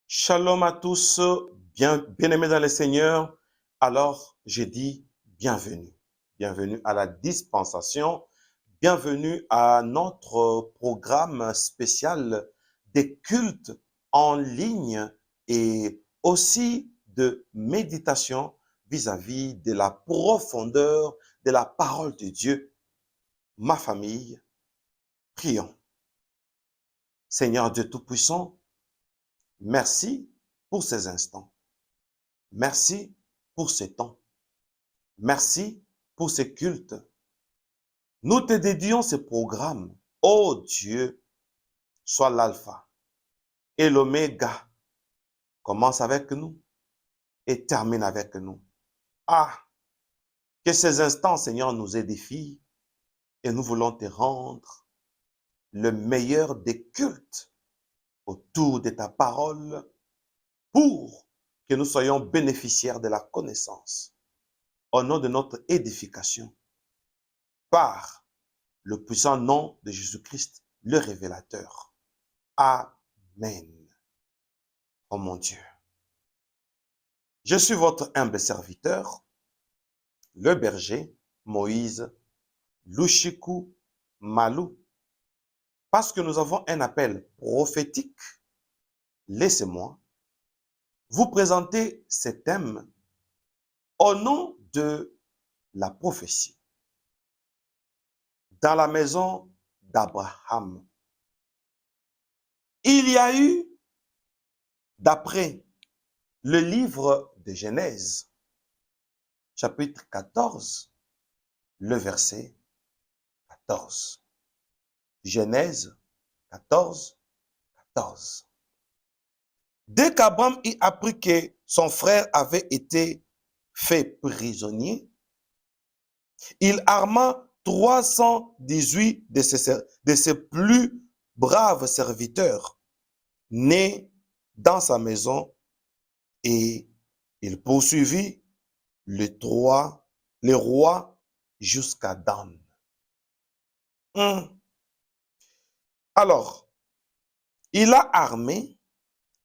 Shalom à tous, bien-aimés dans le Seigneur. Alors, j'ai dit bienvenue. Bienvenue à la dispensation. Bienvenue à notre programme spécial des cultes en ligne et aussi de méditation vis-à-vis de la profondeur de la parole de Dieu. Ma famille, prions. Seigneur Dieu Tout-Puissant, merci pour ces instants. Merci pour ce temps. Merci pour ce culte. Nous te dédions ce programme. Oh Dieu, sois l'alpha et l'oméga. Commence avec nous et termine avec nous. Ah, que ces instants, Seigneur, nous édifient et nous voulons te rendre le meilleur des cultes autour de ta parole pour que nous soyons bénéficiaires de la connaissance au nom de notre édification par le puissant nom de Jésus-Christ, le révélateur. Amen. Oh mon Dieu. Je suis votre humble serviteur, le berger Moïse Lushiku Malou. Parce que nous avons un appel prophétique, laissez-moi vous présenter ce thème au nom de la prophétie. Dans la maison d'Abraham, il y a eu, d'après le livre de Genèse, chapitre 14, le verset 14. Genèse 14, 14. Dès qu'Abraham y apprit que son frère avait été fait prisonnier, il arma 318 de ses plus braves serviteurs nés dans sa maison et il poursuivit les rois jusqu'à Dan. Alors, il a armé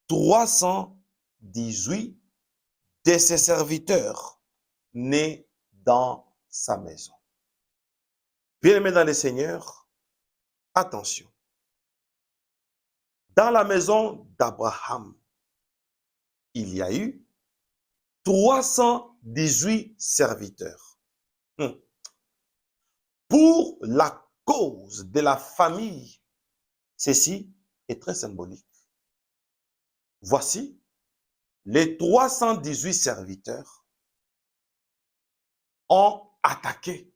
318 de ses serviteurs nés dans sa maison. Bien-aimés dans le Seigneur, attention. Dans la maison d'Abraham, il y a eu 318 serviteurs. Pour la cause de la famille, ceci est très symbolique. Voici les 318 serviteurs ont attaqué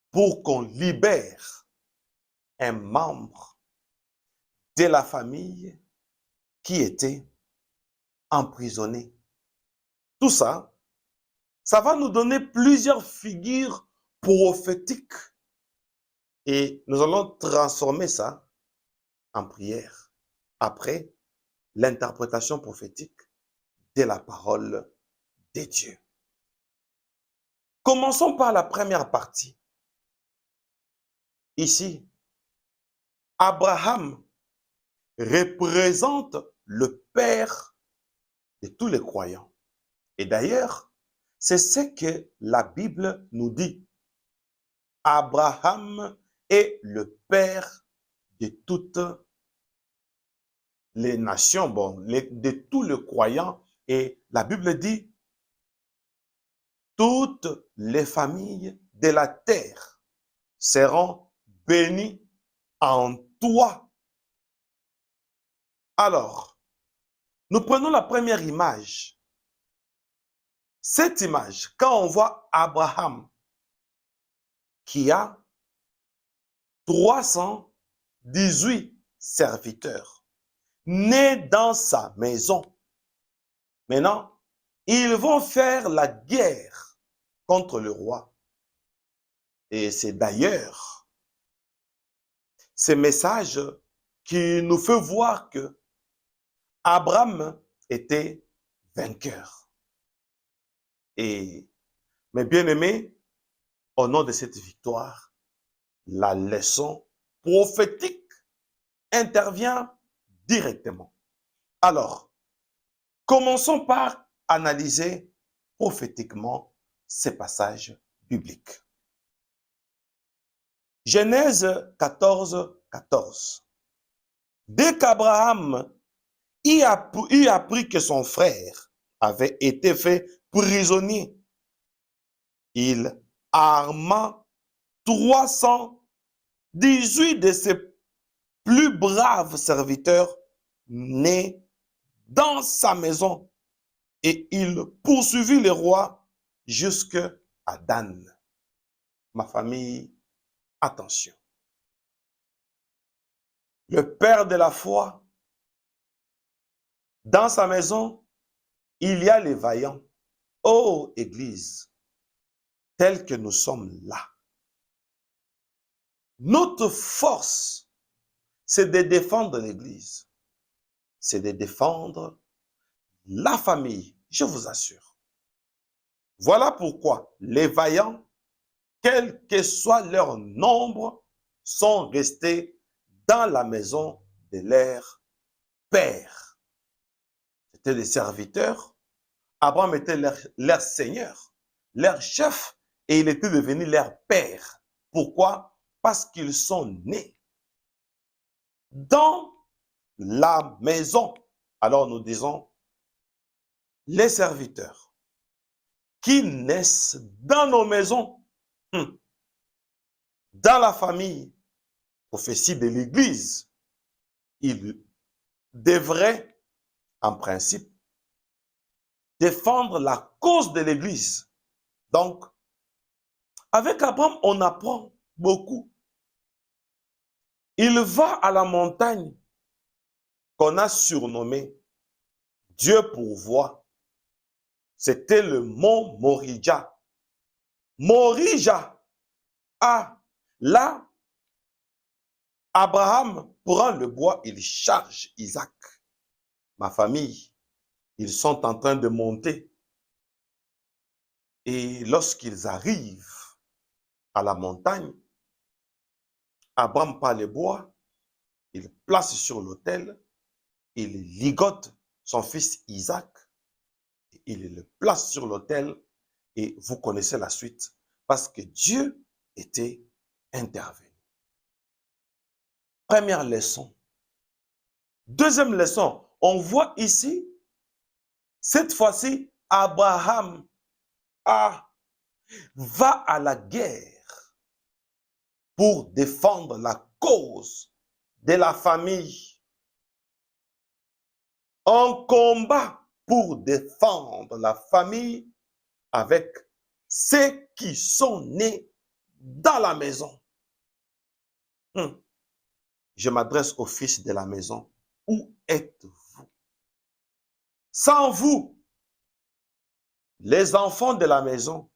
pour qu'on libère un membre de la famille qui était emprisonné. Tout ça, ça va nous donner plusieurs figures prophétiques et nous allons transformer ça en prière après l'interprétation prophétique de la parole de Dieu. Commençons par la première partie. Ici, Abraham représente le père de tous les croyants. Et d'ailleurs, c'est ce que la Bible nous dit. Abraham est le père de toutes les nations, de tous les croyants. Et la Bible dit, toutes les familles de la terre seront bénies en toi. Alors, nous prenons la première image. Cette image, quand on voit Abraham qui a 318 serviteurs nés dans sa maison. Maintenant, ils vont faire la guerre contre le roi. Et c'est d'ailleurs ce message qui nous fait voir que Abraham était vainqueur. Et, mes bien-aimés, au nom de cette victoire, la leçon prophétique intervient directement. Alors, commençons par analyser prophétiquement ces passages bibliques. Genèse 14, 14. Dès qu'Abraham y apprit que son frère avait été fait prisonnier, il arma 318 de ses plus braves serviteurs nés dans sa maison et il poursuivit le roi jusqu'à Dan. Ma famille, attention. Le père de la foi, dans sa maison, il y a les vaillants. Ô Église, tels que nous sommes là. Notre force, c'est de défendre l'Église. C'est de défendre la famille, je vous assure. Voilà pourquoi les vaillants, quel que soit leur nombre, sont restés dans la maison de leur père. C'était des serviteurs. Abraham était leur seigneur, leur chef, et il était devenu leur père. Pourquoi? Parce qu'ils sont nés dans la maison. Alors nous disons, les serviteurs qui naissent dans nos maisons, dans la famille, prophétie de l'Église, ils devraient, en principe, défendre la cause de l'Église. Donc, avec Abraham, on apprend beaucoup. Il va à la montagne qu'on a surnommée Dieu pourvoit. C'était le mont Morija. Morija. Ah, là, Abraham prend le bois, il charge Isaac. Ma famille, ils sont en train de monter. Et lorsqu'ils arrivent à la montagne, Abraham prend le bois, il place sur l'autel, il ligote son fils Isaac, il le place sur l'autel et vous connaissez la suite parce que Dieu était intervenu. Première leçon. Deuxième leçon, on voit ici, cette fois-ci, Abraham va à la guerre pour défendre la cause de la famille. On combat pour défendre la famille avec ceux qui sont nés dans la maison. Je m'adresse aux fils de la maison. Où êtes-vous? Sans vous, les enfants de la maison,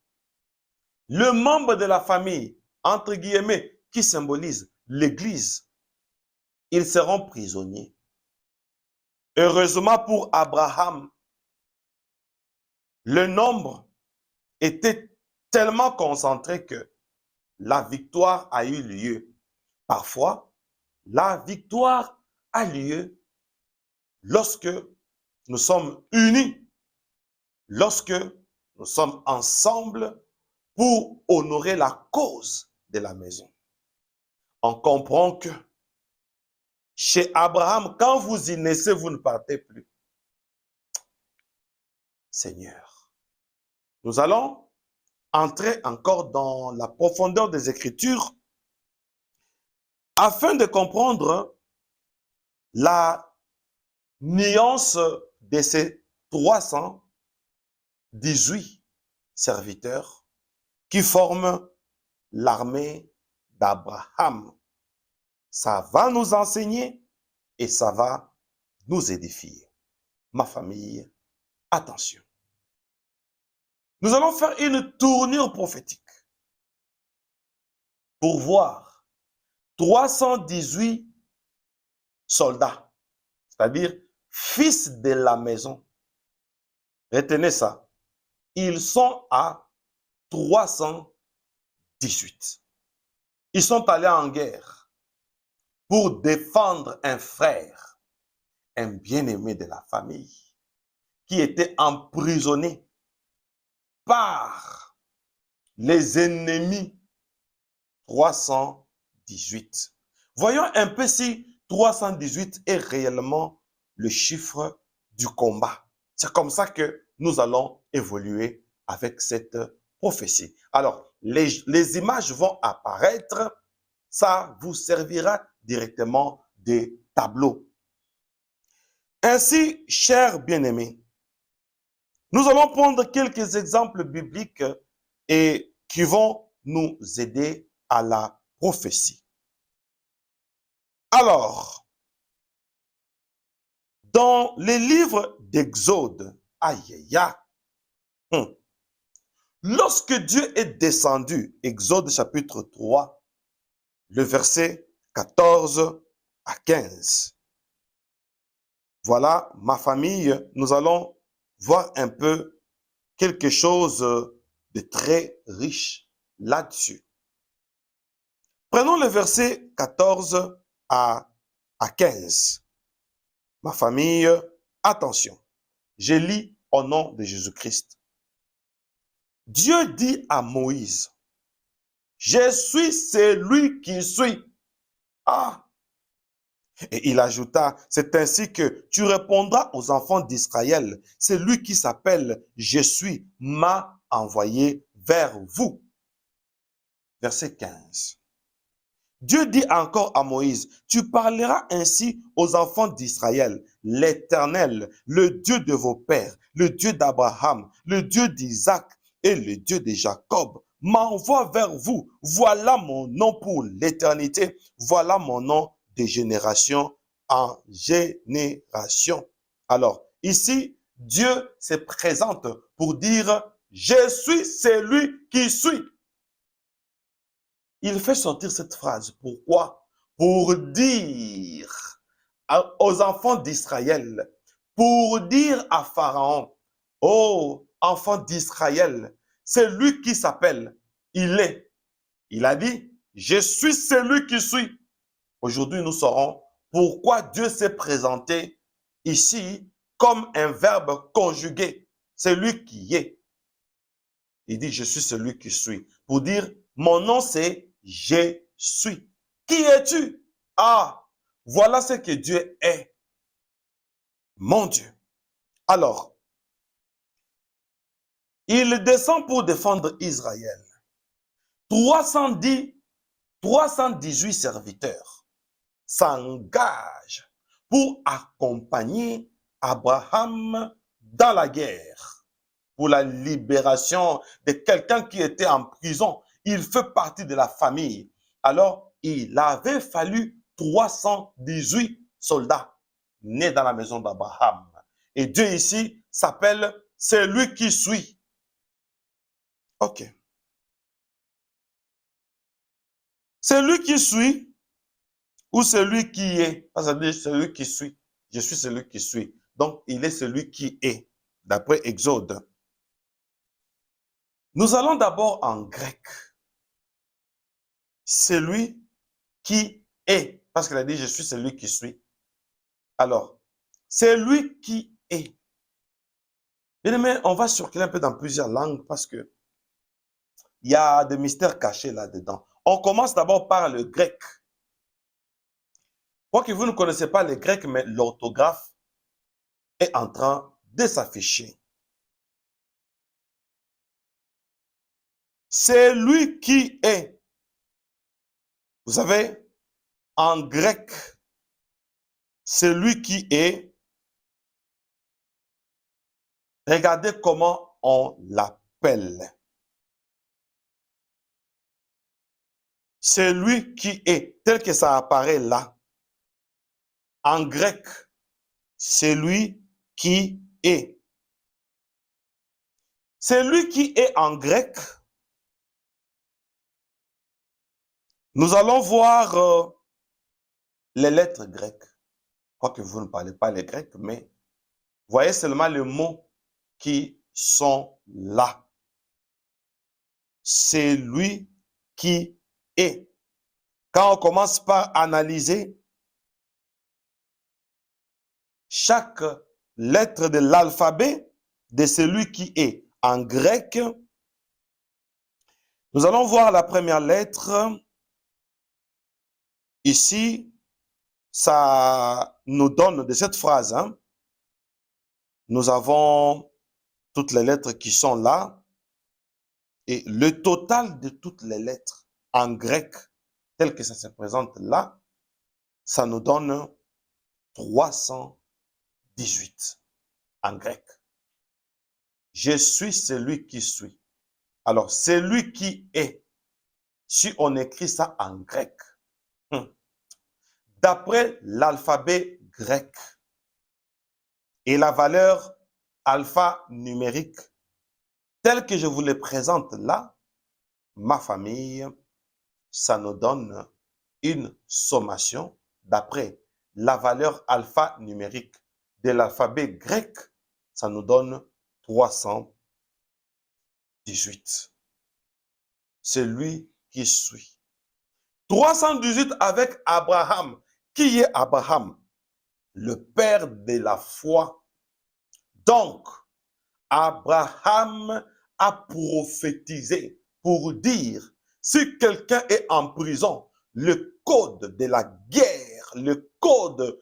le membre de la famille, entre guillemets, qui symbolise l'Église, ils seront prisonniers. Heureusement pour Abraham, le nombre était tellement concentré que la victoire a eu lieu. Parfois, la victoire a lieu lorsque nous sommes unis, lorsque nous sommes ensemble pour honorer la cause de la maison. On comprend que chez Abraham, quand vous y naissez, vous ne partez plus. Seigneur, nous allons entrer encore dans la profondeur des Écritures afin de comprendre la nuance de ces 318 serviteurs qui forment l'armée d'Abraham. Ça va nous enseigner et ça va nous édifier. Ma famille, attention. Nous allons faire une tournure prophétique pour voir 318 soldats, c'est-à-dire fils de la maison. Retenez ça. Ils sont à 318. Ils sont allés en guerre pour défendre un frère un bien-aimé de la famille qui était emprisonné par les ennemis 318. Voyons un peu si 318 est réellement le chiffre du combat. C'est comme ça que nous allons évoluer avec cette prophétie. Alors, les images vont apparaître. Ça vous servira directement des tableaux. Ainsi, chers bien-aimés, nous allons prendre quelques exemples bibliques et qui vont nous aider à la prophétie. Alors, dans les livres d'Exode, aïe, aïe, aïe, lorsque Dieu est descendu, Exode chapitre 3, le verset 14 à 15. Voilà, ma famille, nous allons voir un peu quelque chose de très riche là-dessus. Prenons le verset 14 à 15. Ma famille, attention, je lis au nom de Jésus-Christ. Dieu dit à Moïse, je suis celui qui suis. Ah! Et il ajouta, c'est ainsi que tu répondras aux enfants d'Israël, c'est lui qui s'appelle je suis, m'a envoyé vers vous. Verset 15. Dieu dit encore à Moïse, tu parleras ainsi aux enfants d'Israël, l'Éternel, le Dieu de vos pères, le Dieu d'Abraham, le Dieu d'Isaac et le Dieu de Jacob, m'envoie vers vous. Voilà mon nom pour l'éternité, voilà mon nom de génération en génération. Alors, ici, Dieu se présente pour dire, je suis celui qui suis. Il fait sortir cette phrase. Pourquoi? Pour dire aux enfants d'Israël, pour dire à Pharaon, oh, enfant d'Israël, c'est lui qui s'appelle, il est. Il a dit, je suis celui qui suis. Aujourd'hui, nous saurons pourquoi Dieu s'est présenté ici comme un verbe conjugué, celui qui est. Il dit, je suis celui qui suis. Pour dire, mon nom c'est je suis. Qui es-tu? Ah, voilà ce que Dieu est. Mon Dieu. Alors, il descend pour défendre Israël. 318 serviteurs s'engagent pour accompagner Abraham dans la guerre, pour la libération de quelqu'un qui était en prison. Il fait partie de la famille. Alors, il avait fallu 318 soldats nés dans la maison d'Abraham. Et Dieu ici s'appelle celui qui suit. Ok. Celui qui suit ou celui qui est. Ça veut dire celui qui suit. Je suis celui qui suis. Donc, il est celui qui est, d'après Exode. Nous allons d'abord en grec. Celui qui est. Parce qu'il a dit, je suis celui qui suis. Alors, celui qui est. Bien aimé, on va circuler un peu dans plusieurs langues parce que il y a des mystères cachés là-dedans. On commence d'abord par le grec. Quoi que vous ne connaissez pas le grec, mais l'orthographe est en train de s'afficher. C'est lui qui est. Vous savez, en grec, c'est lui qui est. Regardez comment on l'appelle. C'est lui qui est, tel que ça apparaît là. En grec, c'est lui qui est. C'est lui qui est en grec. Nous allons voir les lettres grecques. Quoique vous ne parlez pas les grecs, mais voyez seulement les mots qui sont là. C'est lui qui est. Quand on commence par analyser, chaque lettre de l'alphabet de celui qui est en grec. Nous allons voir la première lettre. Ici, ça nous donne de cette phrase, nous avons toutes les lettres qui sont là et le total de toutes les lettres en grec, tel que ça se présente là, ça nous donne 318 en grec. Je suis celui qui suis. Alors, celui qui est, si on écrit ça en grec, d'après l'alphabet grec et la valeur alphanumérique, telle que je vous le présente là, ma famille, ça nous donne une sommation d'après la valeur alphanumérique de l'alphabet grec, ça nous donne 318. C'est lui qui suit. 318 avec Abraham. Qui est Abraham? Le père de la foi. Donc, Abraham a prophétisé pour dire, si quelqu'un est en prison, le code de la guerre, le code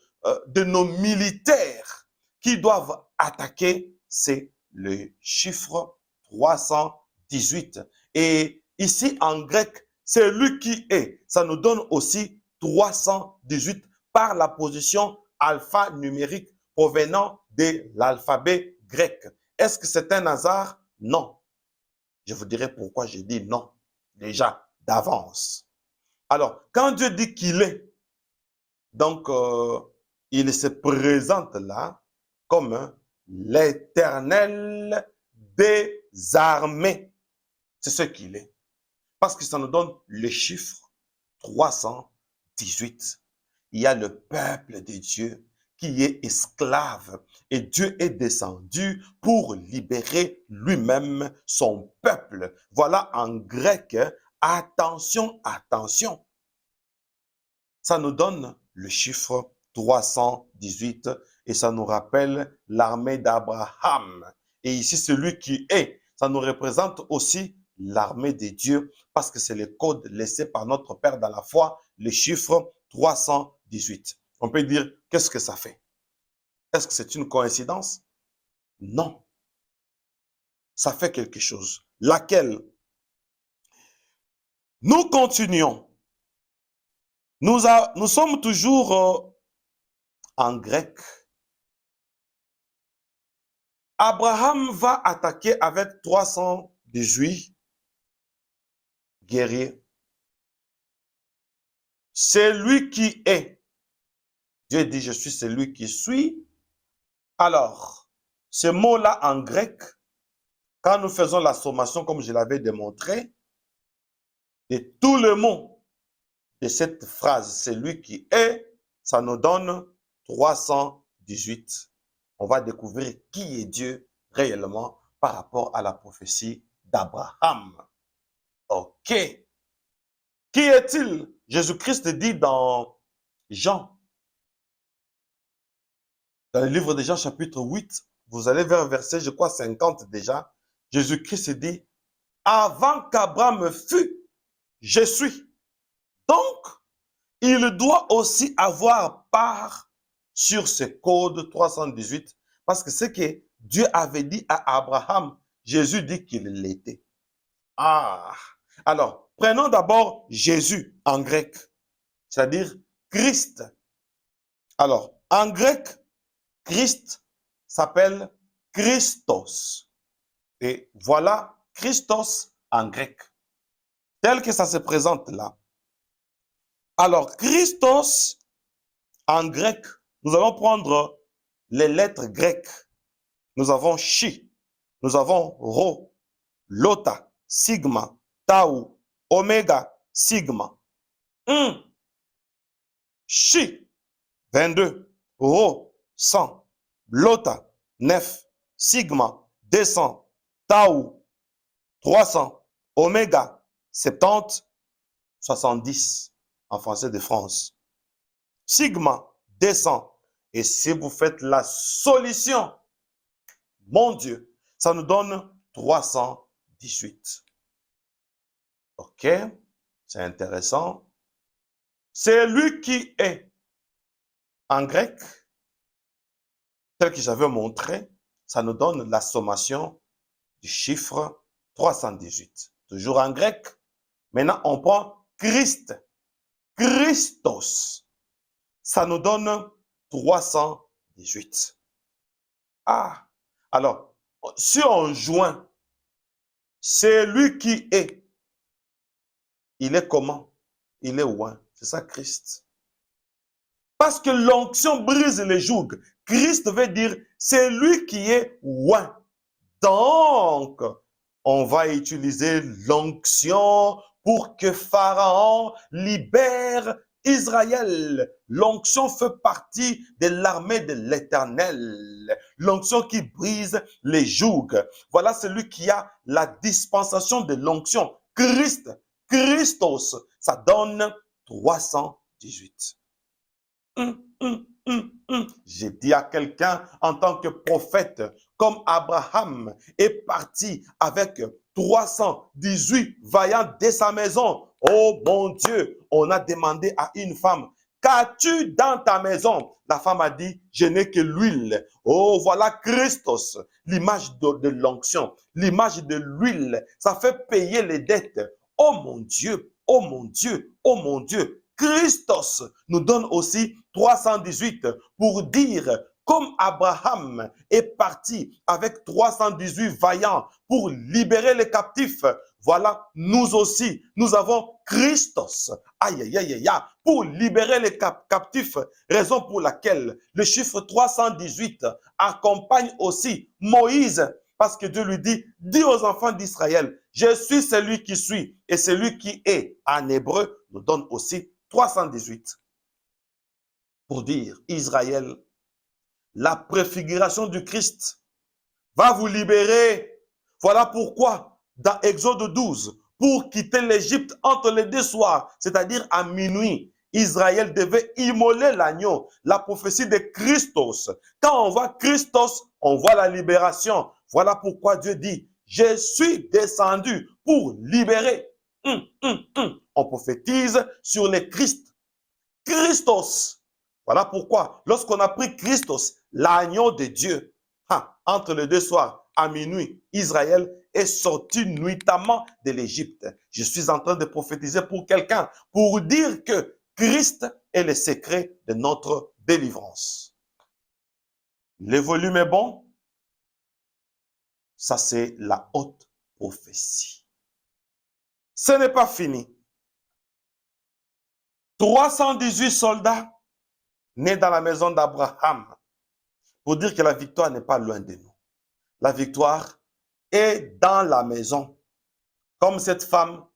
de nos militaires qui doivent attaquer, c'est le chiffre 318. Et ici, en grec, c'est lui qui est. Ça nous donne aussi 318 par la position alphanumérique provenant de l'alphabet grec. Est-ce que c'est un hasard? Non. Je vous dirai pourquoi j'ai dit non, déjà, d'avance. Alors, quand Dieu dit qu'il est, donc, il se présente là comme l'Éternel des armées. C'est ce qu'il est. Parce que ça nous donne le chiffre 318. Il y a le peuple de Dieu qui est esclave et Dieu est descendu pour libérer lui-même son peuple. Voilà en grec, attention, attention. Ça nous donne le chiffre 318 et ça nous rappelle l'armée d'Abraham. Et ici, celui qui est, ça nous représente aussi l'armée de Dieu parce que c'est le code laissé par notre Père dans la foi, le chiffre 318. On peut dire, qu'est-ce que ça fait? Est-ce que c'est une coïncidence? Non. Ça fait quelque chose. Laquelle? Nous continuons. Nous sommes toujours en grec. Abraham va attaquer avec 318 guerriers. C'est lui qui est. Dieu dit, je suis celui qui suis. Alors, ce mot-là en grec, quand nous faisons la sommation, comme je l'avais démontré, et tout le mot de cette phrase, c'est lui qui est, ça nous donne 318. On va découvrir qui est Dieu réellement par rapport à la prophétie d'Abraham. Ok. Qui est-il? Jésus-Christ dit dans Jean, dans le livre de Jean chapitre 8, vous allez vers verset, je crois, 50 déjà, Jésus-Christ dit, avant qu'Abraham fût, je suis. Donc, il doit aussi avoir part sur ce code 318, parce que ce que Dieu avait dit à Abraham, Jésus dit qu'il l'était. Ah, alors, prenons d'abord Jésus en grec, c'est-à-dire Christ. Alors, en grec, Christ s'appelle Christos. Et voilà Christos en grec, tel que ça se présente là. Alors, Christos, en grec, nous allons prendre les lettres grecques. Nous avons chi, nous avons rho, lota, sigma, tau, oméga, sigma. Chi, 22, rho, 100, lota, 9, sigma, 200, tau, 300, oméga, 70, 70 en français de France. Sigma, 200. Et si vous faites la solution, mon Dieu, ça nous donne 318. OK? C'est intéressant. C'est lui qui est en grec, tel que j'avais montré, ça nous donne la sommation du chiffre 318. Toujours en grec. Maintenant, on prend Christ. Christos. Ça nous donne 318. Ah, alors, si on joint, c'est lui qui est. Il est comment? Il est oint. C'est ça, Christ. Parce que l'onction brise les jougs. Christ veut dire, c'est lui qui est oint. Donc, on va utiliser l'onction pour que Pharaon libère Israël. L'onction fait partie de l'armée de l'Éternel. L'onction qui brise les jougs. Voilà celui qui a la dispensation de l'onction. Christ, Christos, ça donne 318. J'ai dit à quelqu'un en tant que prophète, comme Abraham est parti avec 318 vaillants de sa maison. Oh mon Dieu, on a demandé à une femme, qu'as-tu dans ta maison? La femme a dit, je n'ai que l'huile. Oh, voilà Christos, l'image de l'onction, l'image de l'huile. Ça fait payer les dettes. Oh mon Dieu, oh mon Dieu, oh mon Dieu. Christos nous donne aussi 318 pour dire, comme Abraham est parti avec 318 vaillants pour libérer les captifs, voilà, nous aussi, nous avons Christos, aïe, aïe, aïe, aïe, pour libérer les captifs, raison pour laquelle le chiffre 318 accompagne aussi Moïse, parce que Dieu lui dit, dis aux enfants d'Israël, je suis celui qui suis et celui qui est. En hébreu, nous donne aussi 318 pour dire, Israël, la préfiguration du Christ va vous libérer. Voilà pourquoi, dans Exode 12, pour quitter l'Égypte entre les deux soirs, c'est-à-dire à minuit, Israël devait immoler l'agneau, la prophétie de Christos. Quand on voit Christos, on voit la libération. Voilà pourquoi Dieu dit, je suis descendu pour libérer. On prophétise sur le Christ. Christos. Voilà pourquoi, lorsqu'on a pris Christos, l'agneau de Dieu, entre les deux soirs, à minuit, Israël est sorti nuitamment de l'Égypte. Je suis en train de prophétiser pour quelqu'un, pour dire que Christ est le secret de notre délivrance. Le volume est bon. Ça, c'est la haute prophétie. Ce n'est pas fini. 318 soldats nés dans la maison d'Abraham, pour dire que la victoire n'est pas loin de nous. La victoire est dans la maison. Comme cette femme,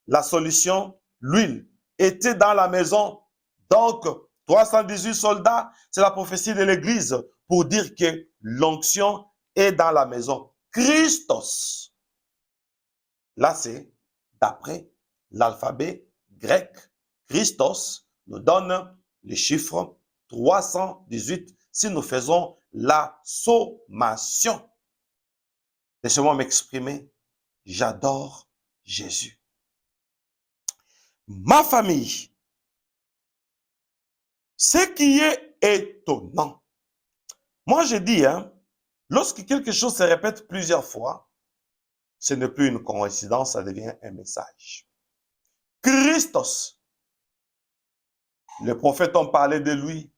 la solution, l'huile, était dans la maison. Donc, 318 soldats, c'est la prophétie de l'Église pour dire que l'onction est dans la maison. Christos. Là, c'est d'après l'alphabet grec. Christos nous donne le chiffre 318 si nous faisons la sommation. Laissez-moi m'exprimer. J'adore Jésus. Ma famille, ce qui est étonnant, moi je dis, lorsque quelque chose se répète plusieurs fois, ce n'est plus une coïncidence, ça devient un message. Christos, les prophètes ont parlé de lui,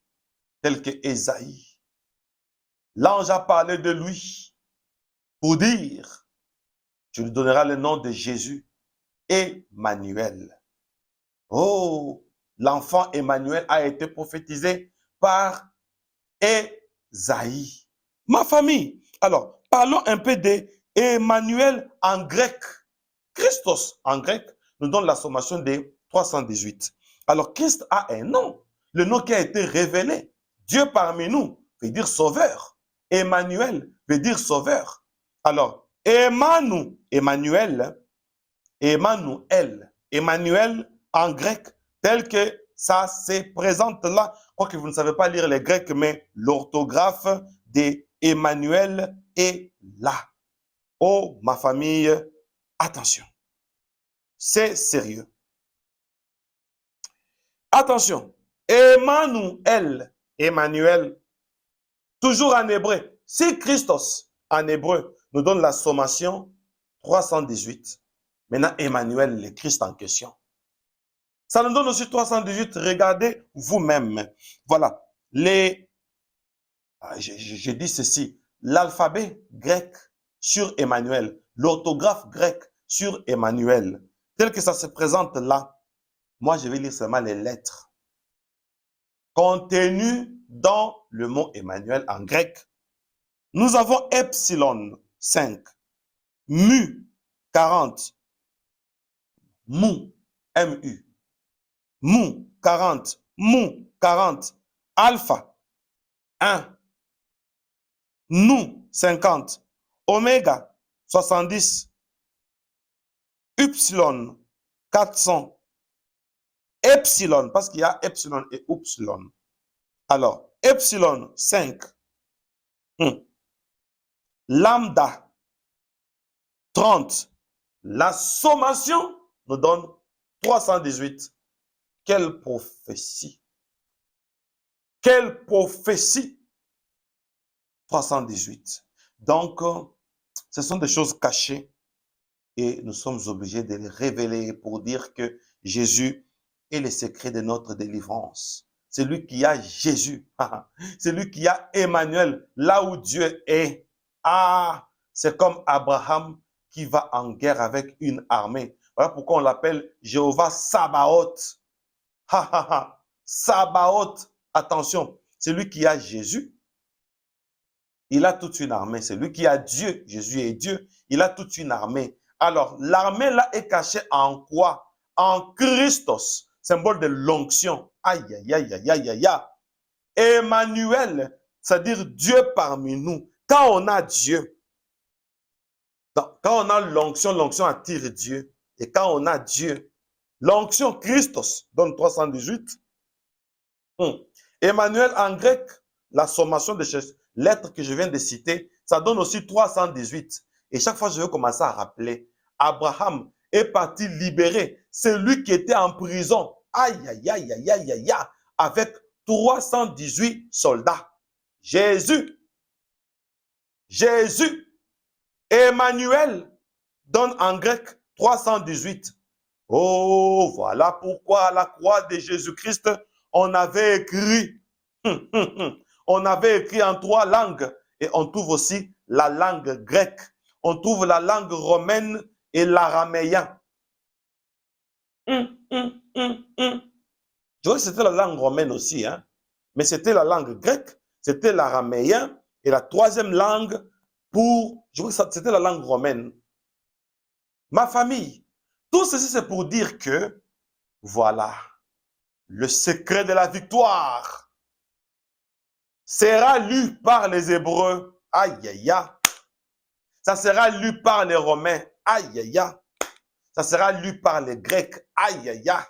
tel que Ésaïe. L'ange a parlé de lui pour dire, tu lui donneras le nom de Jésus, Emmanuel. Oh, l'enfant Emmanuel a été prophétisé par Ésaïe. Ma famille, alors, parlons un peu de Emmanuel en grec. Christos en grec nous donne la sommation de 318. Alors, Christ a un nom, le nom qui a été révélé. Dieu parmi nous veut dire sauveur. Emmanuel veut dire sauveur. Alors, Emmanuel en grec, tel que ça se présente là. Je crois que vous ne savez pas lire les Grecs, mais l'orthographe d'Emmanuel est là. Oh, ma famille, attention. C'est sérieux. Attention. Emmanuel, Emmanuel, toujours en hébreu. Si Christos, en hébreu, nous donne la sommation 318. Maintenant, Emmanuel, le Christ en question. Ça nous donne aussi 318. Regardez vous-même. Voilà. Je dis ceci. L'alphabet grec sur Emmanuel. L'orthographe grec sur Emmanuel. Tel que ça se présente là. Moi, je vais lire seulement les lettres contenues dans le mot Emmanuel en grec. Nous avons epsilon 5, mu 40, mu, mu, mu 40, mu 40, alpha 1, nu 50, oméga 70, upsilon 400, epsilon, parce qu'il y a epsilon et upsilon. Alors, epsilon 5, lambda 30. La sommation nous donne 318. Quelle prophétie! Quelle prophétie! 318. Donc, ce sont des choses cachées et nous sommes obligés de les révéler pour dire que Jésus est le secret de notre délivrance. C'est lui qui a Jésus. C'est lui qui a Emmanuel, là où Dieu est. Ah, c'est comme Abraham qui va en guerre avec une armée. Voilà pourquoi on l'appelle Jéhovah Sabaoth. Sabaoth, attention, c'est lui qui a Jésus. Il a toute une armée. C'est lui qui a Dieu. Jésus est Dieu. Il a toute une armée. Alors, l'armée là est cachée en quoi? En Christos, symbole de l'onction. Aïe, aïe, aïe, aïe, aïe, aïe, aïe. Emmanuel, c'est-à-dire Dieu parmi nous. Quand on a Dieu, quand on a l'onction, l'onction attire Dieu. Et quand on a Dieu, l'onction Christos donne 318. Emmanuel en grec, la sommation de ces lettres que je viens de citer, ça donne aussi 318. Et chaque fois, je vais commencer à rappeler, Abraham est parti libérer celui qui était en prison. Aïe, aïe, aïe, aïe, aïe, aïe, aïe, avec 318 soldats. Jésus, Emmanuel donne en grec 318. Oh, voilà pourquoi à la croix de Jésus-Christ, on avait écrit, on avait écrit en 3 langues. Et on trouve aussi la langue grecque. On trouve la langue romaine et l'araméen. Je vois que c'était la langue romaine aussi, hein? Mais c'était la langue grecque, c'était l'araméen, et la 3e langue je vois que c'était la langue romaine. Ma famille, tout ceci c'est pour dire que, voilà, le secret de la victoire sera lu par les Hébreux. Aïe, aïe, aïe. Ça sera lu par les Romains. Aïe, aïe, aïe. Ça sera lu par les Grecs. Aïe, aïe, aïe.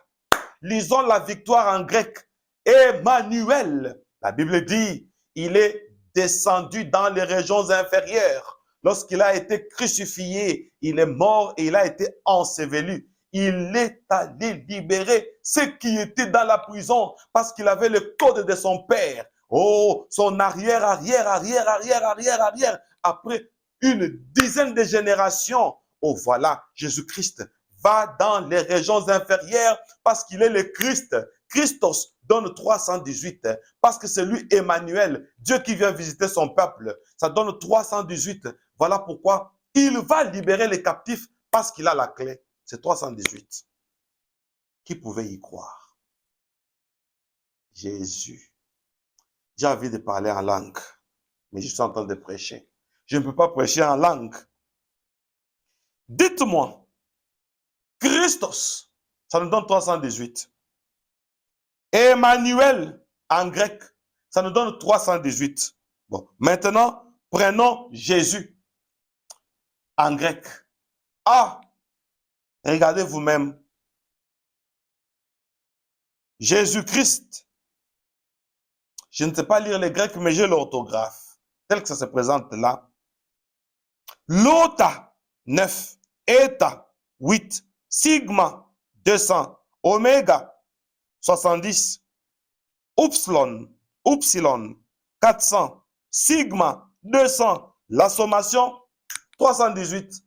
Lisons la victoire en grec. Emmanuel. La Bible dit, il est descendu dans les régions inférieures. Lorsqu'il a été crucifié, il est mort et il a été enseveli. Il est allé libérer ceux qui étaient dans la prison parce qu'il avait le code de son père. Oh, son arrière, après une dizaine de générations. Oh, voilà, Jésus-Christ va dans les régions inférieures parce qu'il est le Christ. Christos donne 318 parce que c'est lui Emmanuel, Dieu qui vient visiter son peuple. Ça donne 318. Voilà pourquoi il va libérer les captifs parce qu'il a la clé. C'est 318. Qui pouvait y croire? Jésus. J'ai envie de parler en langue, mais je suis en train de prêcher. Je ne peux pas prêcher en langue. Dites-moi, Christos, ça nous donne 318. Emmanuel, en grec, ça nous donne 318. Bon, maintenant, prenons Jésus, en grec. Ah, regardez vous-même. Jésus-Christ. Je ne sais pas lire les grecs, mais j'ai l'orthographe, tel que ça se présente là. Lota, 9. Eta, 8. Sigma, 200. Oméga, 70. Upsilon, 400. Sigma, 200. La sommation, 318.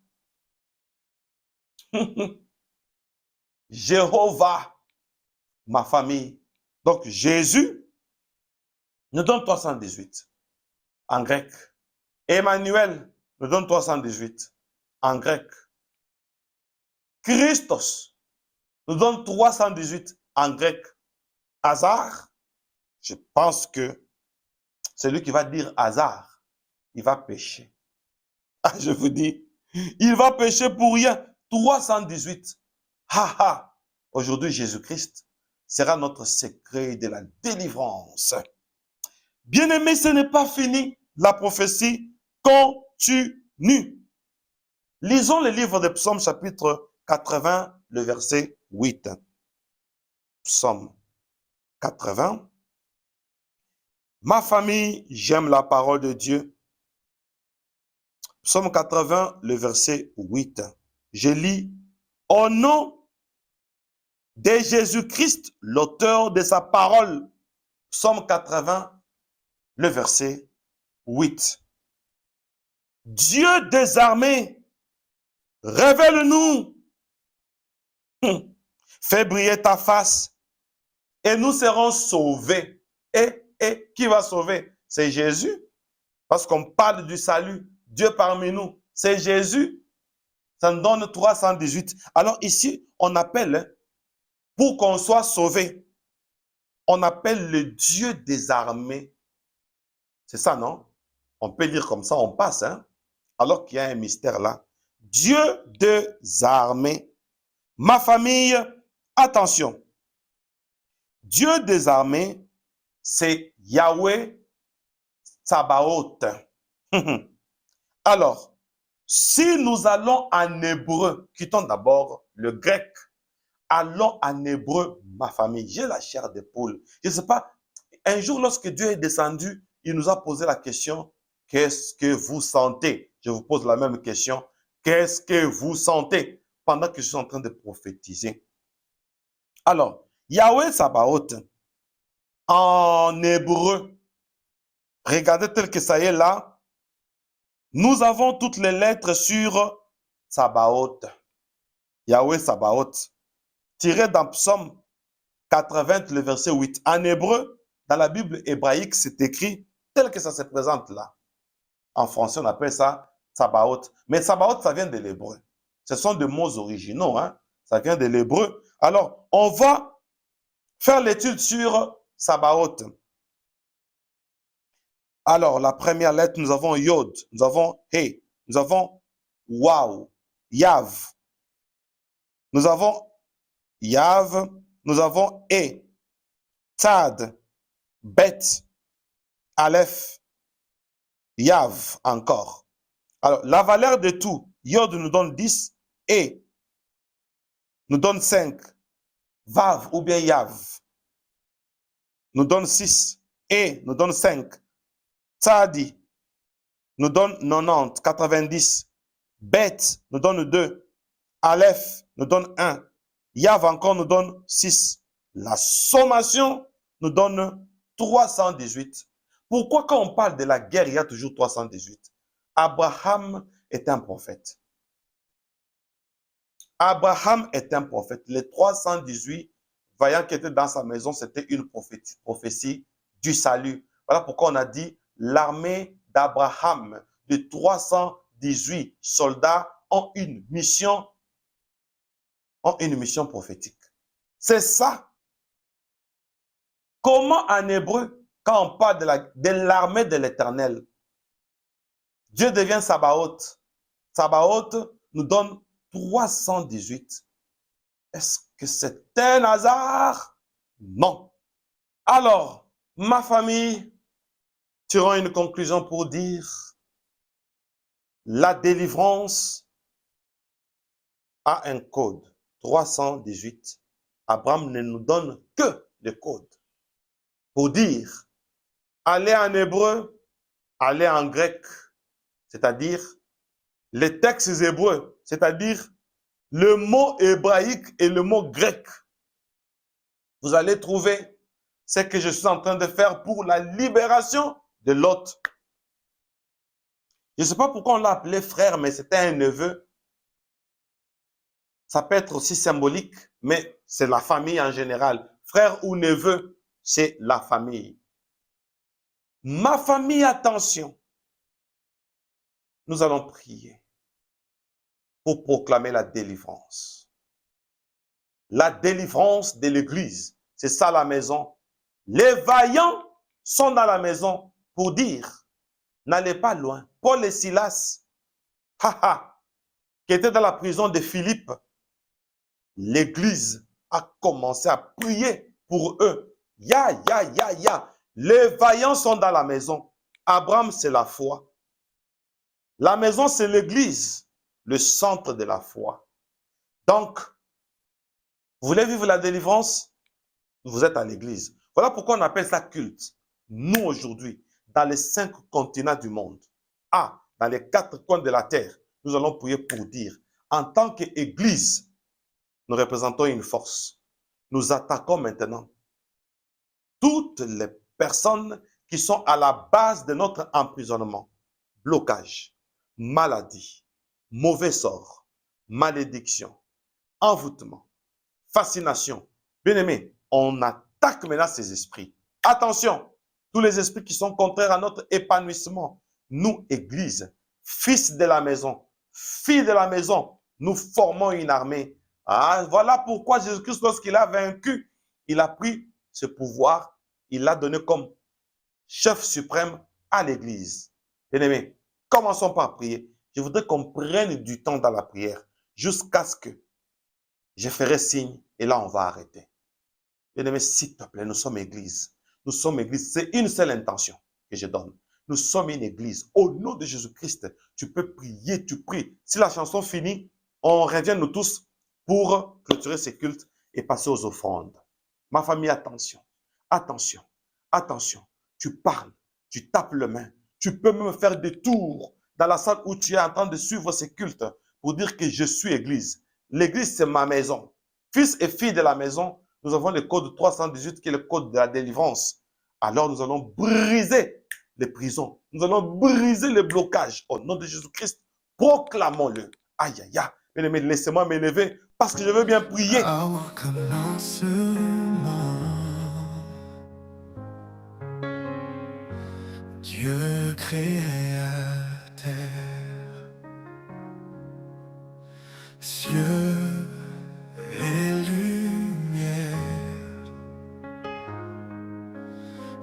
Jéhovah, ma famille. Donc, Jésus nous donne 318 en grec. Emmanuel nous donne 318 en grec. Christos nous donne 318 en grec. Hasard, je pense que celui qui va dire hasard, il va pécher. Ah, je vous dis, il va pécher pour rien. 318. Ha ha. Aujourd'hui, Jésus-Christ sera notre secret de la délivrance. Bien-aimé, ce n'est pas fini. La prophétie continue. Lisons le livre de Psaume chapitre 80, le verset 8. Psaume 80. Ma famille, j'aime la parole de Dieu. Psaume 80, le verset 8. Je lis, au nom de Jésus-Christ, l'auteur de sa parole. Psaume 80, le verset 8. Dieu des armées, révèle-nous. Fais briller ta face et nous serons sauvés. Et qui va sauver? C'est Jésus. Parce qu'on parle du salut. Dieu parmi nous. C'est Jésus. Ça nous donne 318. Alors ici, on appelle, pour qu'on soit sauvé, on appelle le Dieu des armées. C'est ça, non? On peut dire comme ça, on passe, hein? Alors qu'il y a un mystère là. Dieu des armées. Ma famille, attention. Dieu des armées, c'est Yahweh Sabaoth. Alors, si nous allons en hébreu, quittons d'abord le grec, allons en hébreu, ma famille. J'ai la chair de poule. Je ne sais pas, un jour lorsque Dieu est descendu, il nous a posé la question, qu'est-ce que vous sentez? Je vous pose la même question, qu'est-ce que vous sentez? Pendant que je suis en train de prophétiser. Alors, Yahweh Sabaoth, en hébreu, regardez tel que ça est là, nous avons toutes les lettres sur Sabaoth. Yahweh Sabaoth. Tiré dans Psaume 80, le verset 8. En hébreu, dans la Bible hébraïque, c'est écrit tel que ça se présente là. En français, on appelle ça Sabaoth. Mais Sabaoth, ça vient de l'hébreu. Ce sont des mots originaux, hein? Ça vient de l'hébreu. Alors, on va faire l'étude sur Sabaoth. Alors, la première lettre, nous avons Yod, nous avons He, nous avons Waw, Yav. Nous avons Yav, nous avons E, Tad, Bet, Aleph, Yav encore. Alors, la valeur de tout, Yod nous donne 10, E nous donne 5, Vav ou bien Yav nous donne 6, E nous donne 5, Tzadi nous donne 90, 90, Bet nous donne 2, Aleph nous donne 1, Yav encore nous donne 6. La sommation nous donne 318. Pourquoi quand on parle de la guerre, il y a toujours 318? Abraham est un prophète. Abraham est un prophète. Les 318 vaillants qui étaient dans sa maison, c'était une prophétie du salut. Voilà pourquoi on a dit l'armée d'Abraham de 318 soldats ont une mission prophétique. C'est ça. Comment en hébreu, quand on parle de l'armée de l'Éternel, Dieu devient Sabaoth. Sabaoth nous donne 318. Est-ce que c'est un hasard? Non. Alors, ma famille, tirons une conclusion pour dire la délivrance a un code 318. Abraham ne nous donne que les codes pour dire aller en hébreu, aller en grec, c'est-à-dire les textes hébreux, c'est-à-dire le mot hébraïque et le mot grec. Vous allez trouver ce que je suis en train de faire pour la libération de Lot. Je ne sais pas pourquoi on l'a appelé frère, mais c'était un neveu. Ça peut être aussi symbolique, mais c'est la famille en général. Frère ou neveu, c'est la famille. Ma famille, attention. Nous allons prier pour proclamer la délivrance. La délivrance de l'Église. C'est ça la maison. Les vaillants sont dans la maison pour dire, n'allez pas loin. Paul et Silas, qui étaient dans la prison de Philippe, l'Église a commencé à prier pour eux. Ya. Les vaillants sont dans la maison. Abraham, c'est la foi. La maison, c'est l'Église, le centre de la foi. Donc, vous voulez vivre la délivrance? Vous êtes à l'Église. Voilà pourquoi on appelle ça culte. Nous, aujourd'hui, dans les 5 continents du monde, dans les 4 coins de la terre, nous allons prier pour dire, en tant qu'Église, nous représentons une force. Nous attaquons maintenant toutes les personnes qui sont à la base de notre emprisonnement, blocage, maladie, mauvais sort, malédiction, envoûtement, fascination. Bien-aimés, on attaque maintenant ces esprits. Attention, tous les esprits qui sont contraires à notre épanouissement. Nous, Église, fils de la maison, filles de la maison, nous formons une armée. Voilà pourquoi Jésus-Christ, lorsqu'il a vaincu, il a pris ce pouvoir, il l'a donné comme chef suprême à l'Église. Bien-aimés, commençons par prier. Je voudrais qu'on prenne du temps dans la prière jusqu'à ce que je ferai signe et là on va arrêter. Bien-aimés, s'il te plaît, nous sommes Église. Nous sommes Église. C'est une seule intention que je donne. Nous sommes une Église. Au nom de Jésus-Christ, tu peux prier, tu pries. Si la chanson finit, on revient nous tous pour clôturer ces cultes et passer aux offrandes. Ma famille, attention, attention, attention. Tu parles, tu tapes le main. Tu peux même faire des tours dans la salle où tu es en train de suivre ces cultes pour dire que je suis Église. L'Église, c'est ma maison. Fils et filles de la maison, nous avons le code 318 qui est le code de la délivrance. Alors nous allons briser les prisons. Nous allons briser les blocages. Au nom de Jésus-Christ, proclamons-le. Aïe, aïe, aïe. Bien-aimé, laissez-moi m'élever parce que je veux bien prier. Dieu créateur, cieux et lumière,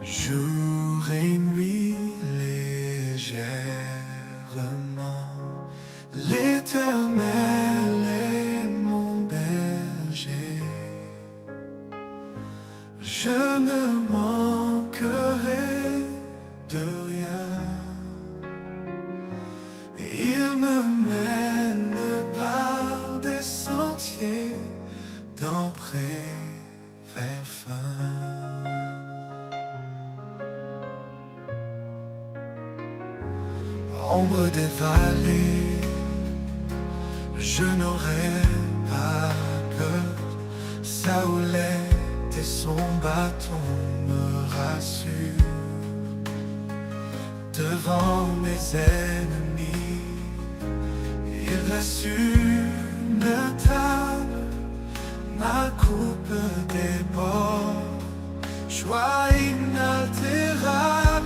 jour et nuit légèrement, l'Éternel est mon berger, je ne manquerai de rien. Il me mène par des sentiers d'emprès vers fin. Ombre des vallées, je n'aurai pas peur. Saoulette et son bâton me rassurent. Devant mes ennemis, il reste une table, ma coupe déborde. Joie inaltérable,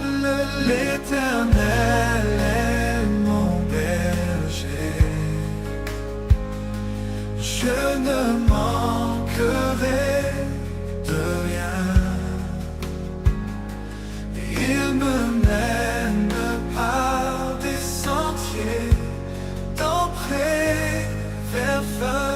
l'Éternel est mon berger. Je ne manquerai de rien. Il me mène par des sentiers d'entrée vers fin.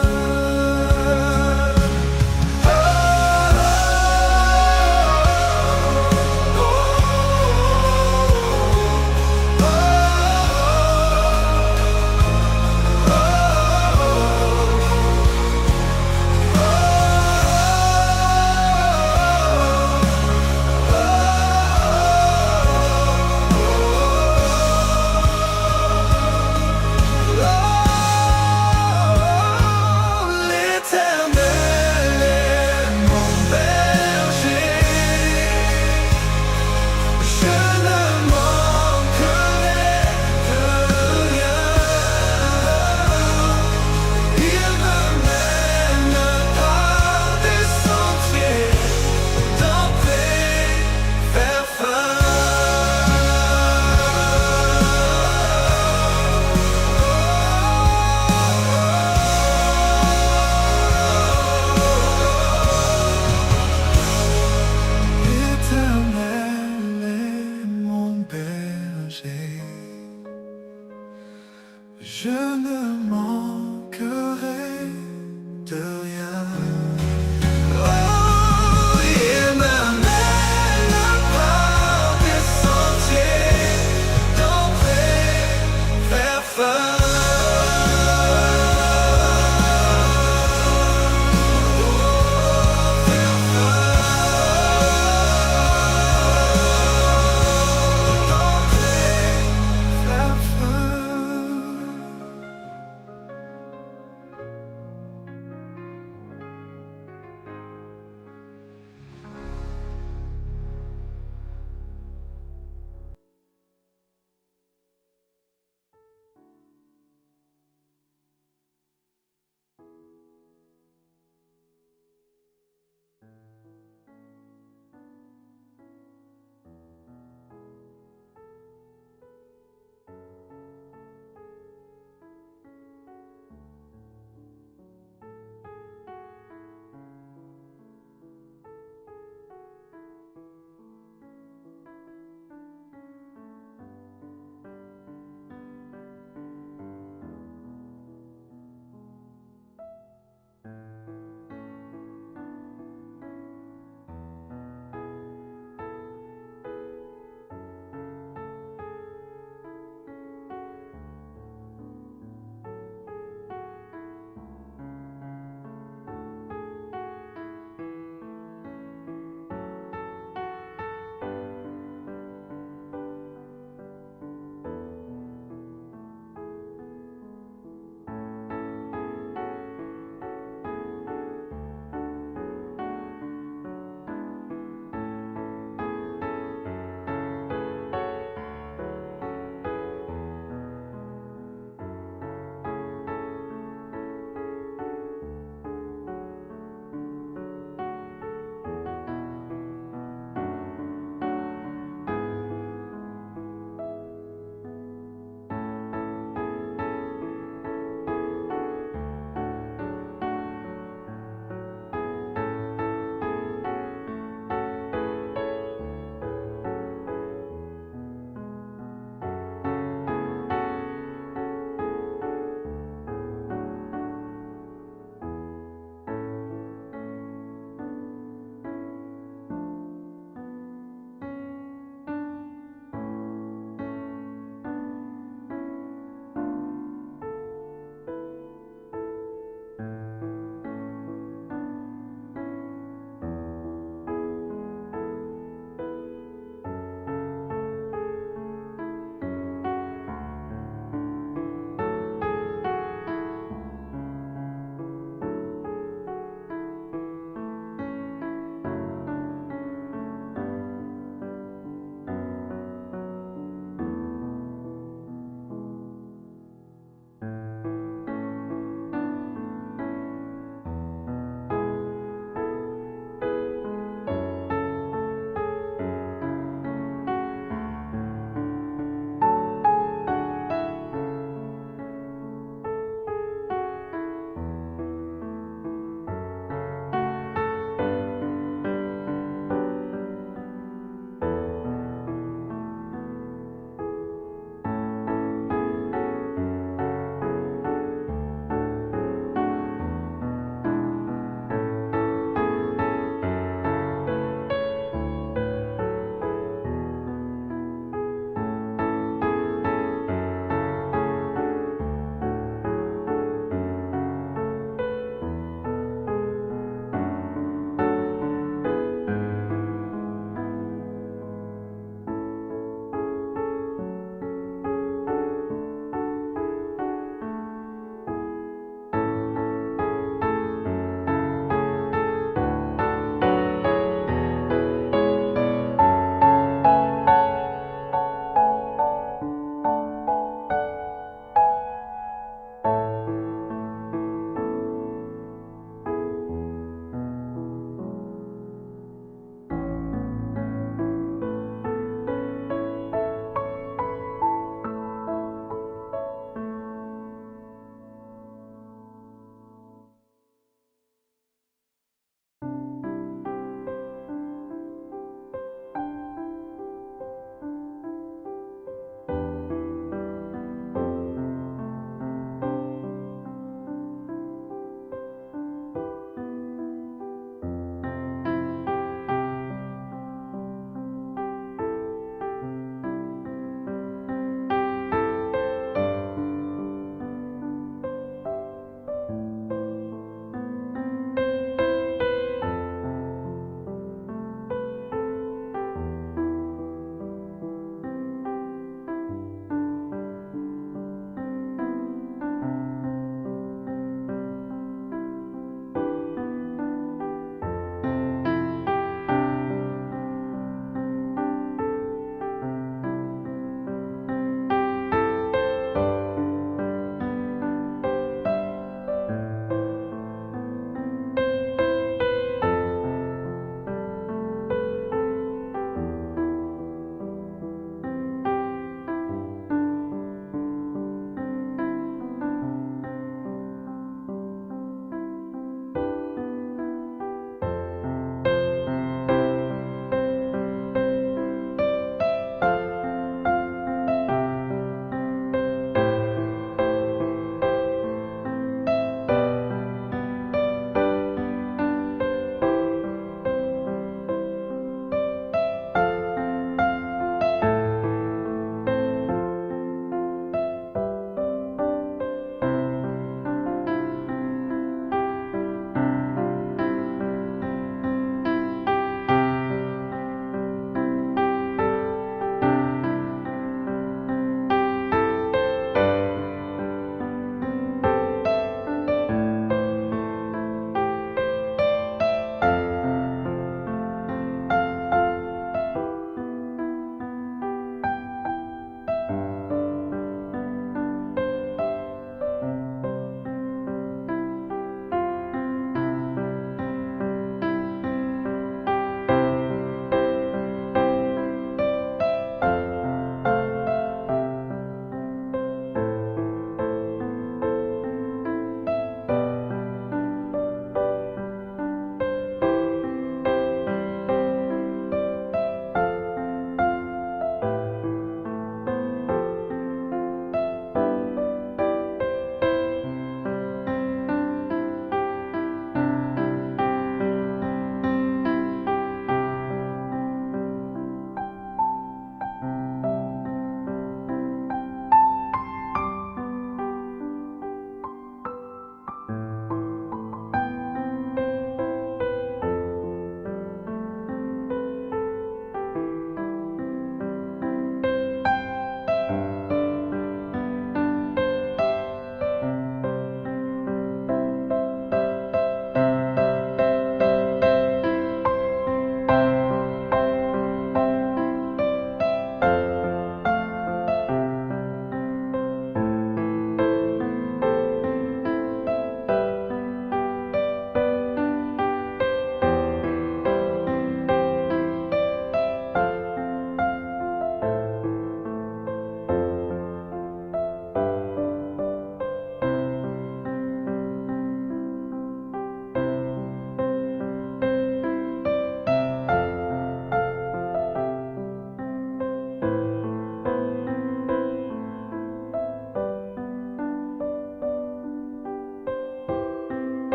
Je ne manquerai de rien. Oh, il me mène par des sentiers d'entrée vers fin.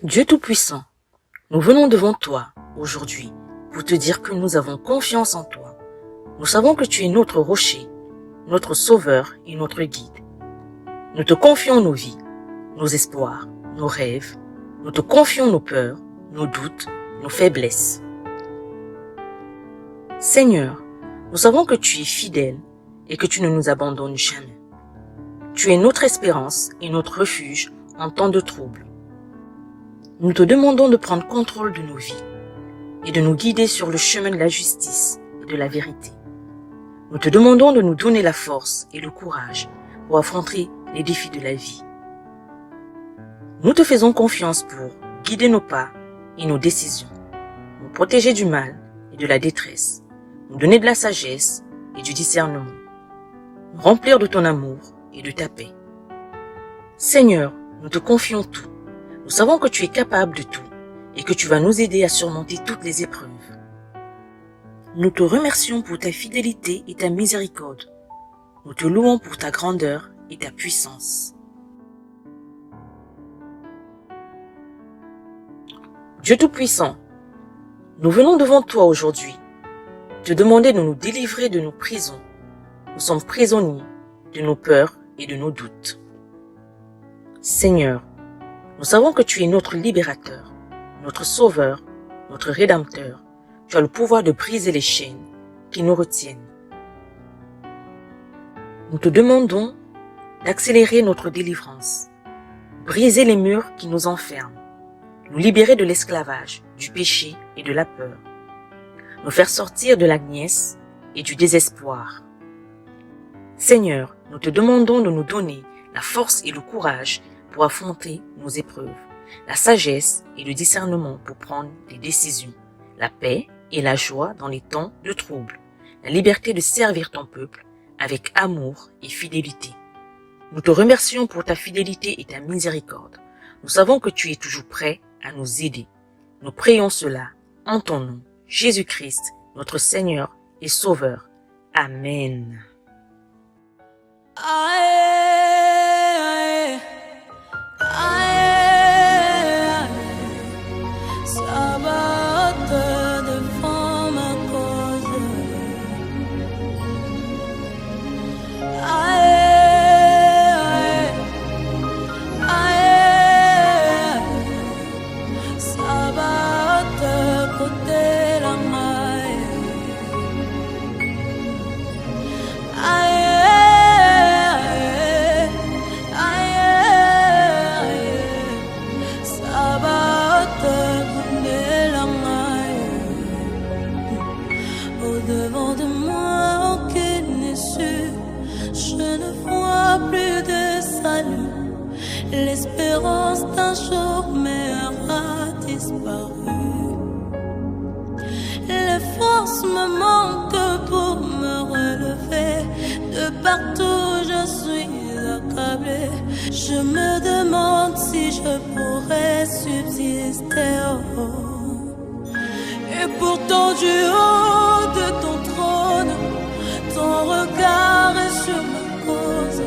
Dieu Tout-Puissant, nous venons devant toi aujourd'hui pour te dire que nous avons confiance en toi. Nous savons que tu es notre rocher, notre sauveur et notre guide. Nous te confions nos vies, nos espoirs, nos rêves. Nous te confions nos peurs, nos doutes, nos faiblesses. Seigneur, nous savons que tu es fidèle et que tu ne nous abandonnes jamais. Tu es notre espérance et notre refuge en temps de trouble. Nous te demandons de prendre contrôle de nos vies et de nous guider sur le chemin de la justice et de la vérité. Nous te demandons de nous donner la force et le courage pour affronter les défis de la vie. Nous te faisons confiance pour guider nos pas et nos décisions, nous protéger du mal et de la détresse, nous donner de la sagesse et du discernement, nous remplir de ton amour et de ta paix. Seigneur, nous te confions tout. Nous savons que tu es capable de tout et que tu vas nous aider à surmonter toutes les épreuves. Nous te remercions pour ta fidélité et ta miséricorde. Nous te louons pour ta grandeur et ta puissance. Dieu Tout-Puissant, nous venons devant toi aujourd'hui, te demander de nous délivrer de nos prisons. Nous sommes prisonniers de nos peurs et de nos doutes. Seigneur, nous savons que tu es notre libérateur, notre sauveur, notre rédempteur. Tu as le pouvoir de briser les chaînes qui nous retiennent. Nous te demandons d'accélérer notre délivrance, briser les murs qui nous enferment, nous libérer de l'esclavage, du péché et de la peur, nous faire sortir de la niaise et du désespoir. Seigneur, nous te demandons de nous donner la force et le courage pour affronter nos épreuves, la sagesse et le discernement pour prendre des décisions, la paix et la joie dans les temps de trouble, la liberté de servir ton peuple avec amour et fidélité. Nous te remercions pour ta fidélité et ta miséricorde. Nous savons que tu es toujours prêt à nous aider. Nous prions cela en ton nom, Jésus-Christ, notre Seigneur et Sauveur. Amen. Au-devant de moi, aucune issue, je ne vois plus de salut. L'espérance d'un jour m'aura disparu. Les forces me manquent pour me relever. De partout je suis accablée. Je me demande si je pourrais subsister. Et pourtant du haut de ton trône, ton regard est sur ma cause.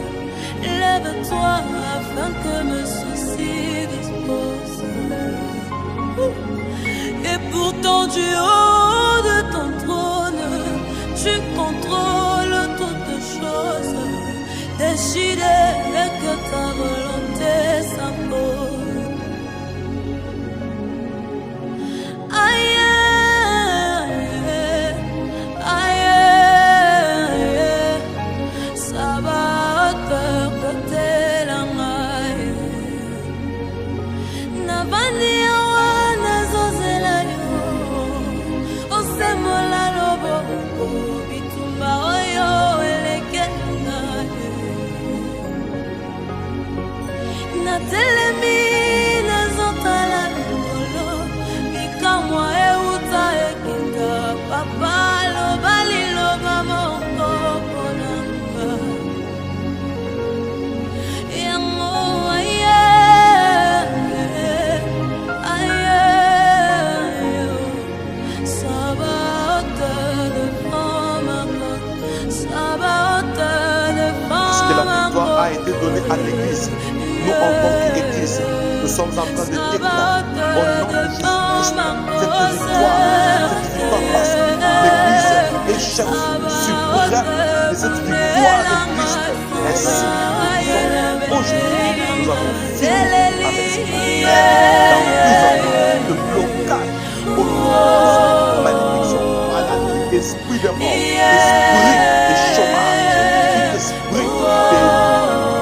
Lève-toi afin que me souci dispose. Et pourtant du haut de ton trône, tu contrôles toutes choses. Décidé que ta volonté s'impose. Aïe. A été donné donné à l'Église. Nous, en tant qu'Église, nous sommes en train de déclarer au nom de Jésus-Christ cette victoire parce que l'Église est chef suprême de cette victoire de Christ. Ainsi, aujourd'hui, nous avons fini avec cette d'emprisonnement, de blocage, au nom de malédiction, maladie, esprit de mort, esprit de chômage, esprit de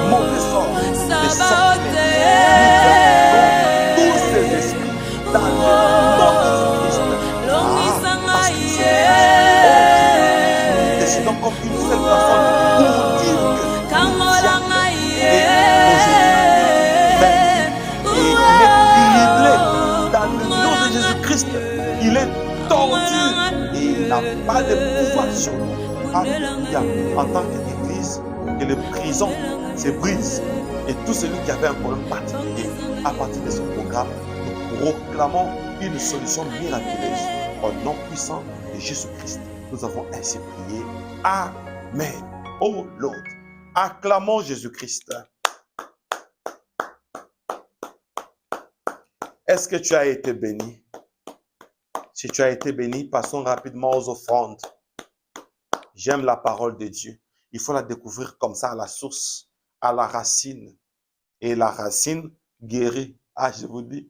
mauvais sort, de sortilège. Nous tous ces esprits dans le nom de Christ. Parce que nous décidons comme une seule personne pour dire que nous sommes et aujourd'hui, dans le nom de Jésus-Christ, il est tordu et il n'a pas de pouvoir sur nous. Alléluia. En tant qu'Église, que les prisons se brisent et tout celui qui avait un problème particulier, à partir de ce programme, nous proclamons une solution miraculeuse au nom puissant de Jésus-Christ. Nous avons ainsi prié. Amen. Oh Lord, acclamons Jésus-Christ. Est-ce que tu as été béni? Si tu as été béni, passons rapidement aux offrandes. J'aime la parole de Dieu. Il faut la découvrir comme ça à la source, à la racine. Et la racine guérit. Ah, je vous dis,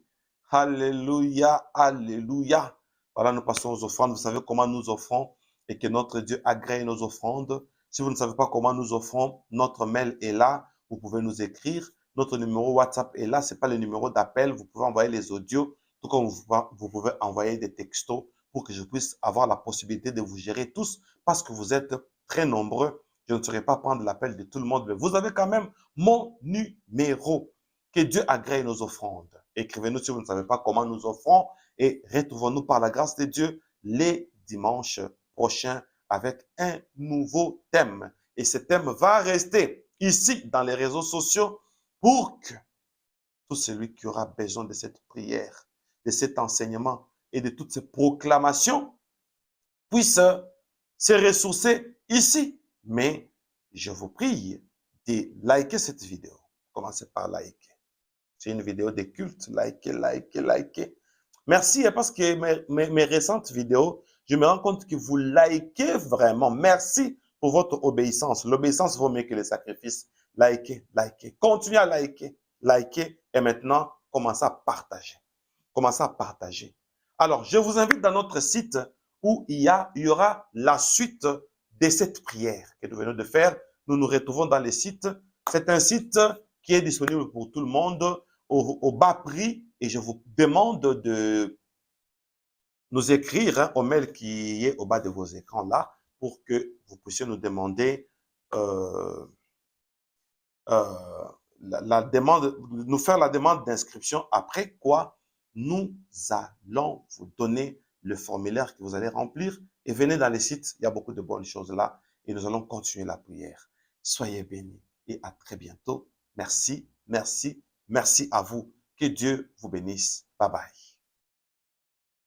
alléluia, alléluia. Voilà, nous passons aux offrandes. Vous savez comment nous offrons et que notre Dieu agrée nos offrandes. Si vous ne savez pas comment nous offrons, notre mail est là. Vous pouvez nous écrire. Notre numéro WhatsApp est là. Ce n'est pas le numéro d'appel. Vous pouvez envoyer les audios. Tout comme vous pouvez envoyer des textos pour que je puisse avoir la possibilité de vous gérer tous parce que vous êtes très nombreux. Je ne saurais pas prendre l'appel de tout le monde. Mais vous avez quand même mon numéro. Que Dieu agrée nos offrandes. Écrivez-nous si vous ne savez pas comment nous offrons et retrouvons-nous par la grâce de Dieu les dimanches prochains avec un nouveau thème. Et ce thème va rester ici dans les réseaux sociaux pour que tout celui qui aura besoin de cette prière, de cet enseignement et de toutes ces proclamations puisse se ressourcer ici. Mais je vous prie de liker cette vidéo. Commencez par liker. C'est une vidéo de culte. Likez, likez, likez. Merci parce que mes récentes vidéos, je me rends compte que vous likez vraiment. Merci pour votre obéissance. L'obéissance vaut mieux que les sacrifices. Likez, likez. Continuez à liker, likez. Et maintenant, commencez à partager. Commencez à partager. Alors, je vous invite dans notre site où il y aura la suite de cette prière que nous venons de faire. Nous nous retrouvons dans les sites. C'est un site qui est disponible pour tout le monde au bas prix. Et je vous demande de nous écrire au mail qui est au bas de vos écrans là pour que vous puissiez nous demander la demande, nous faire la demande d'inscription. Après quoi, nous allons vous donner le formulaire que vous allez remplir et venez dans les sites. Il y a beaucoup de bonnes choses là et nous allons continuer la prière. Soyez bénis et à très bientôt. Merci, merci, merci à vous. Que Dieu vous bénisse. Bye bye.